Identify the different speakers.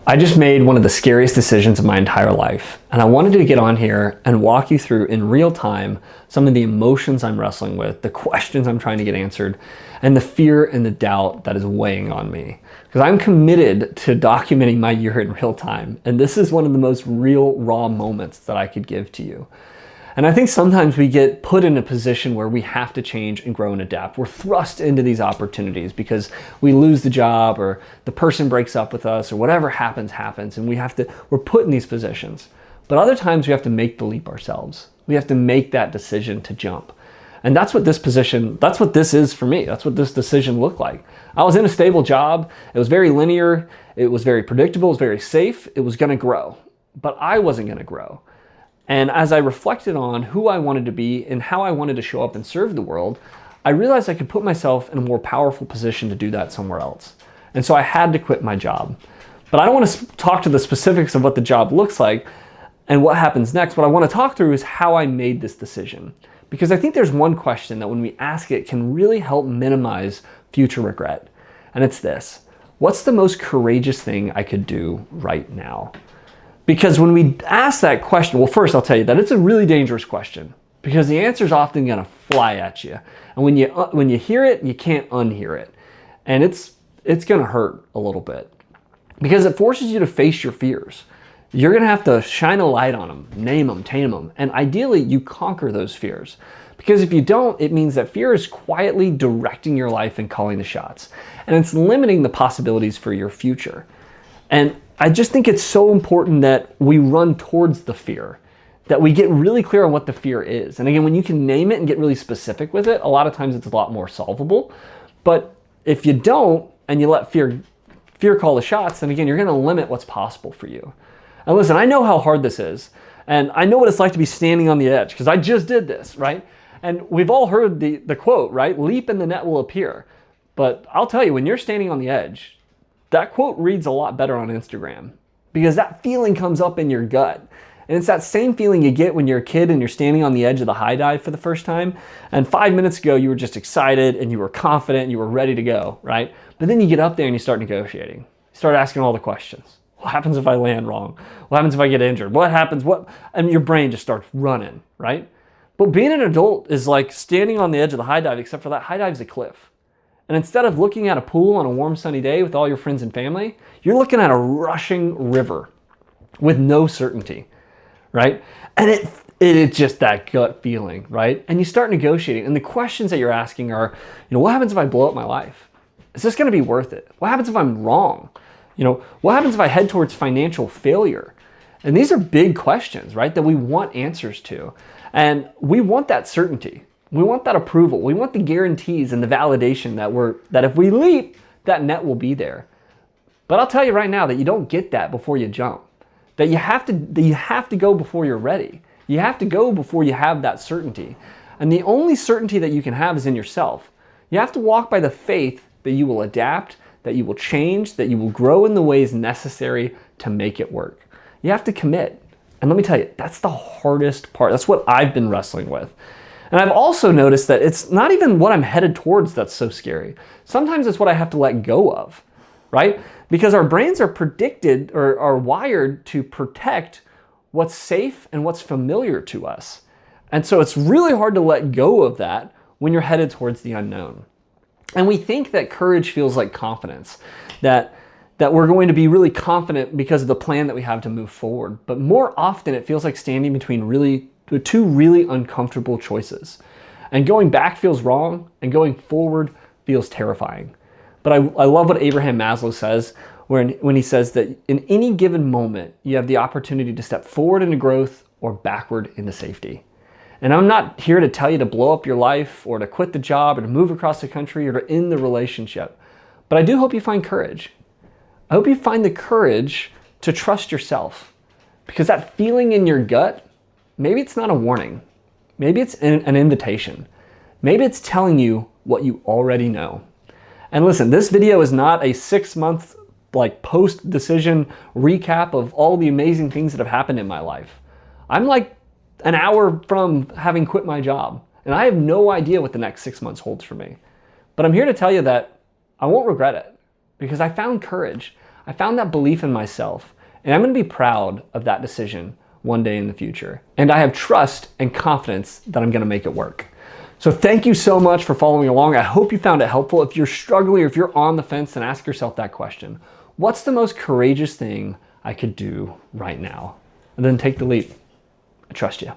Speaker 1: I just made one of the scariest decisions of my entire life, and I wanted to get on here and walk you through in real time some of the emotions I'm wrestling with, the questions I'm trying to get answered, and the fear and the doubt that is weighing on me. Because I'm committed to documenting my year in real time, and this is one of the most real, raw moments that I could give to you. And I think sometimes we get put in a position where we have to change and grow and adapt. We're thrust into these opportunities because we lose the job or the person breaks up with us or whatever happens, and we're put in these positions. But other times we have to make the leap ourselves. We have to make that decision to jump. And that's what this is for me. That's what this decision looked like. I was in a stable job. It was very linear. It was very predictable. It was very safe. It was gonna grow, but I wasn't gonna grow. And as I reflected on who I wanted to be and how I wanted to show up and serve the world, I realized I could put myself in a more powerful position to do that somewhere else. And so I had to quit my job. But I don't want to talk to the specifics of what the job looks like and what happens next. What I want to talk through is how I made this decision. Because I think there's one question that when we ask it can really help minimize future regret. And it's this: what's the most courageous thing I could do right now? Because when we ask that question, well, first I'll tell you that it's a really dangerous question because the answer is often going to fly at you. And when you hear it, you can't unhear it. And it's going to hurt a little bit because it forces you to face your fears. You're going to have to shine a light on them, name them, tame them. And ideally, you conquer those fears. Because if you don't, it means that fear is quietly directing your life and calling the shots. And it's limiting the possibilities for your future. And I just think it's so important that we run towards the fear, that we get really clear on what the fear is. And again, when you can name it and get really specific with it, a lot of times it's a lot more solvable. But if you don't, and you let fear call the shots, then again, you're gonna limit what's possible for you. And listen, I know how hard this is. And I know what it's like to be standing on the edge, because I just did this, right? And we've all heard the quote, right? Leap and the net will appear. But I'll tell you, when you're standing on the edge, that quote reads a lot better on Instagram because that feeling comes up in your gut. And it's that same feeling you get when you're a kid and you're standing on the edge of the high dive for the first time. And 5 minutes ago, you were just excited and you were confident and you were ready to go, right? But then you get up there and you start negotiating. You start asking all the questions. What happens if I land wrong? What happens if I get injured? What happens? And your brain just starts running, right? But being an adult is like standing on the edge of the high dive, except for that high dive is a cliff. And instead of looking at a pool on a warm sunny day with all your friends and family, you're looking at a rushing river with no certainty, right? And it's just that gut feeling, right? And you start negotiating, and the questions that you're asking are, what happens if I blow up my life? Is this gonna be worth it? What happens if I'm wrong? What happens if I head towards financial failure? And these are big questions, right? That we want answers to. And we want that certainty. We want that approval. We want the guarantees and the validation that if we leap, that net will be there. But I'll tell you right now that you don't get that before you jump. That you have to go before you're ready. You have to go before you have that certainty. And the only certainty that you can have is in yourself. You have to walk by the faith that you will adapt, that you will change, that you will grow in the ways necessary to make it work. You have to commit. And let me tell you, that's the hardest part. That's what I've been wrestling with. And I've also noticed that it's not even what I'm headed towards that's so scary. Sometimes it's what I have to let go of, right? Because our brains are predicted or are wired to protect what's safe and what's familiar to us. And so it's really hard to let go of that when you're headed towards the unknown. And we think that courage feels like confidence, that we're going to be really confident because of the plan that we have to move forward. But more often it feels like standing between two really uncomfortable choices. And going back feels wrong, and going forward feels terrifying. But I love what Abraham Maslow says when he says that in any given moment, you have the opportunity to step forward into growth or backward into safety. And I'm not here to tell you to blow up your life or to quit the job or to move across the country or to end the relationship. But I do hope you find courage. I hope you find the courage to trust yourself, because that feeling in your gut, maybe it's not a warning. Maybe it's an invitation. Maybe it's telling you what you already know. And listen, this video is not a 6-month post-decision recap of all the amazing things that have happened in my life. I'm like an hour from having quit my job, and I have no idea what the next 6 months holds for me. But I'm here to tell you that I won't regret it, because I found courage. I found that belief in myself, and I'm going to be proud of that decision one day in the future. And I have trust and confidence that I'm going to make it work. So thank you so much for following along. I hope you found it helpful. If you're struggling or if you're on the fence, then ask yourself that question. What's the most courageous thing I could do right now? And then take the leap. I trust you.